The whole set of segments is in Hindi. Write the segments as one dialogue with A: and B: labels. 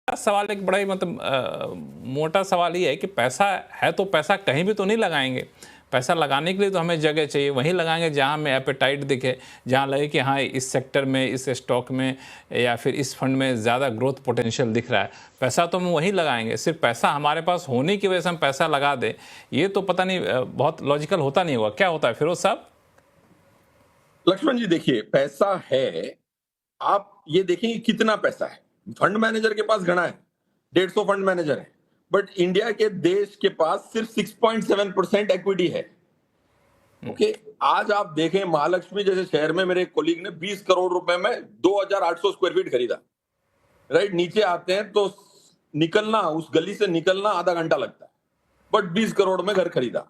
A: सवाल एक बड़ा ही मतलब मोटा सवाल ये है कि पैसा है तो पैसा कहीं भी तो नहीं लगाएंगे। पैसा लगाने के लिए तो हमें जगह चाहिए, वहीं लगाएंगे जहां हमें एपेटाइट दिखे, जहां लगे कि हाँ इस सेक्टर में, इस स्टॉक में या फिर इस फंड में ज़्यादा ग्रोथ पोटेंशियल दिख रहा है। पैसा तो हम वहीं लगाएंगे। सिर्फ पैसा हमारे पास होने की वजह से हम पैसा लगा दें, ये तो पता नहीं बहुत लॉजिकल होता नहीं होगा। क्या होता है फिरोज साहब?
B: लक्ष्मण जी देखिए, पैसा है, आप ये देखेंगे कितना पैसा है। फंड मैनेजर के पास घना है, 150 फंड मैनेजर है, बट इंडिया के देश के पास सिर्फ 6.7% इक्विटी है। ओके, आज आप देखें महालक्ष्मी जैसे शहर में मेरे कोलीग ने 20 करोड़ रुपए में 2800 स्क्वायर फीट खरीदा। राइट, नीचे आते हैं तो निकलना, उस गली से निकलना आधा घंटा लगता है, बट 20 करोड़ में घर खरीदा,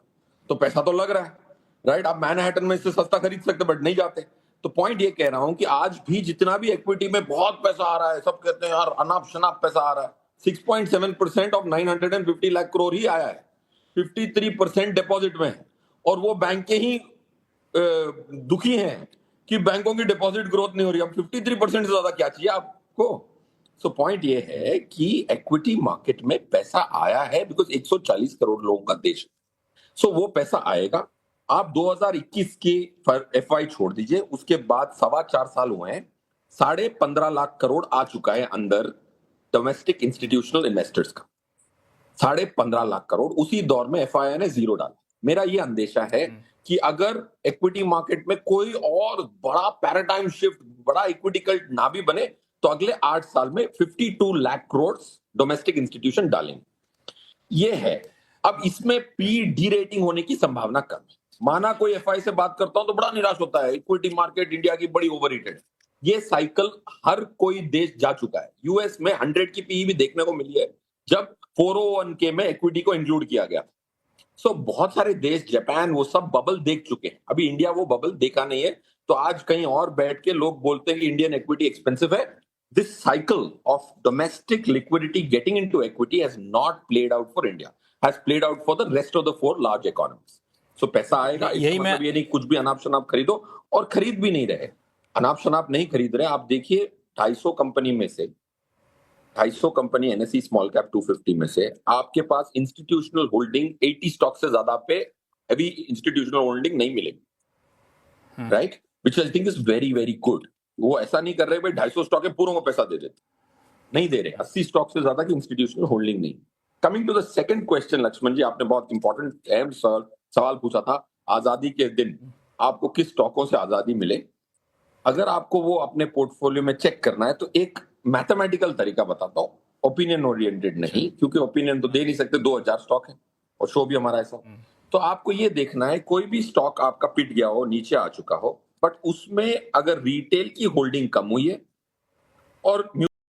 B: तो पैसा तो लग रहा है। राइट, आप मैनहट्टन में इससे सस्ता खरीद सकते बट नहीं जाते। तो पॉइंट ये कह रहा हूं कि आज भी जितना भी इक्विटी में बहुत पैसा आ रहा है, सब कहते हैं यार अनाप शनाप पैसा आ रहा है, 6.7% ऑफ 950 लाख करोड़ ही आया है, 53% डिपॉजिट में है। और वो बैंक के ही दुखी हैं कि बैंकों की डिपॉजिट ग्रोथ नहीं हो रही। अब 53% से ज्यादा क्या चाहिए आपको? सो पॉइंट ये है कि इक्विटी मार्केट में पैसा आया है बिकॉज 140 करोड़ लोगों का देश है। सो वो पैसा आएगा। आप 2021 की एफआई छोड़ दीजिए, उसके बाद 4.25 साल हुए हैं, 15.5 लाख करोड़ आ चुका है अंदर डोमेस्टिक इंस्टीट्यूशनल इन्वेस्टर्स का, 15.5 लाख करोड़। उसी दौर में एफआई ने जीरो डाला। मेरा ये अंदेशा है कि अगर इक्विटी मार्केट में कोई और बड़ा पैराडाइम शिफ्ट, बड़ा इक्विटी कल्ट ना भी बने, तो अगले 8 साल में 52 लाख करोड़ डोमेस्टिक इंस्टीट्यूशन डालेंगे। ये है। अब इसमें पी डी रेटिंग होने की संभावना कम है। माना कोई एफआई से बात करता हूं तो बड़ा निराश होता है, इक्विटी मार्केट इंडिया की बड़ी ओवररेटेड है। ये साइकिल हर कोई देश जा चुका है। यूएस में 100 की पीई भी देखने को मिली है जब 401k में इक्विटी को इंक्लूड किया गया। सो बहुत सारे देश, जापान, वो सब बबल देख चुके हैं। अभी इंडिया वो बबल देखा नहीं है, तो आज कहीं और बैठ के लोग बोलते हैं कि इंडियन इक्विटी एक्सपेंसिव है। This cycle of domestic liquidity getting into equity has not played out for India, has played out for the rest of the 4 large economies. So पैसा आएगा, इसका
A: यही मैं
B: मतलब ये नहीं कुछ भी अनाप शनाप खरीदो, और खरीद भी नहीं रहे, अनाप शनाप नहीं खरीद रहे। आप देखिए 250 कंपनी में से, 250 कंपनी एनएसई स्मॉल कैप 250 में से आपके पास इंस्टीट्यूशनल होल्डिंग 80 स्टॉक से ज्यादा पे अभी इंस्टीट्यूशनल होल्डिंग नहीं मिलेगी। Right, which I think is very very good. वो ऐसा नहीं कर रहे भाई 250 स्टॉक है पूरों को पैसा दे देते, नहीं दे रहे। 80 स्टॉक से ज्यादा की इंस्टीट्यूशनल होल्डिंग नहीं। Coming to the second question Laxman ji, आपने बहुत इंपॉर्टेंट अहम सवाल पूछा था। आजादी के दिन आपको किस स्टॉकों से आजादी मिले? अगर आपको वो अपने पोर्टफोलियो में चेक करना है तो एक मैथमेटिकल तरीका बताता हूँ, ओपिनियन ओरिएंटेड नहीं, क्योंकि ओपिनियन तो दे नहीं सकते, 2000 स्टॉक है और शो भी हमारा ऐसा। तो आपको ये देखना है कोई भी स्टॉक आपका पिट गया हो, नीचे आ चुका हो, बट उसमें अगर रिटेल की होल्डिंग कम हुई है और